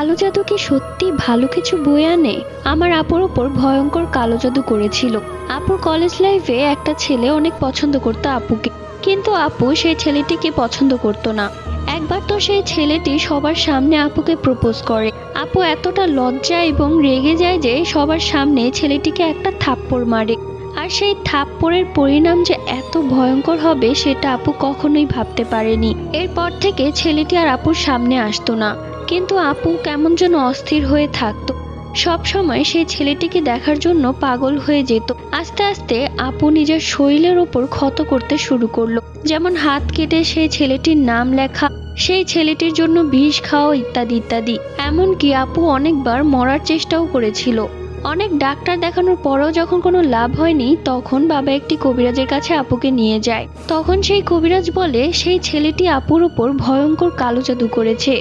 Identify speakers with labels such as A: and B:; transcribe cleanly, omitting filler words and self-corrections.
A: কালো জাদু কি সত্যি ভালো কিছু বয়ে আনে? আমার আপুর ওপর ভয়ঙ্কর কালো জাদু করেছিল। আপুর কলেজ লাইফে একটা ছেলে অনেক পছন্দ করতো আপুকে, কিন্তু আপু সেই ছেলেটিকে পছন্দ করতো না। একবার তো সেই ছেলেটি সবার সামনে আপুকে প্রপোজ করে। আপু এতটা লজ্জা এবং রেগে যায় যে সবার সামনে ছেলেটিকে একটা থাপ্পড় মারে। আর সেই থাপ্পড়ের পরিণাম যে এত ভয়ঙ্কর হবে সেটা আপু কখনোই ভাবতে পারেনি। এরপর থেকে ছেলেটি আর আপুর সামনে আসতো না, কিন্তু আপু কেমন যেন অস্থির হয়ে থাকতো। সব সময় সেই ছেলেটিকে দেখার জন্য পাগল হয়ে যেত। আস্তে আস্তে আপু নিজের শরীরের ওপর ক্ষত করতে শুরু করলো, যেমন হাত কেটে সেই ছেলেটির নাম লেখা, সেই ছেলেটির জন্য বিষ খাওয়া, ইত্যাদি ইত্যাদি। এমনকি আপু অনেকবার মরার চেষ্টাও করেছিল। অনেক ডাক্তার দেখানোর পরও যখন কোনো লাভ হয়নি, তখন বাবা একটি কবিরাজের কাছে আপুকে নিয়ে যায়। তখন সেই কবিরাজ বলে সেই ছেলেটি আপুর উপর ভয়ঙ্কর কালো জাদু করেছে।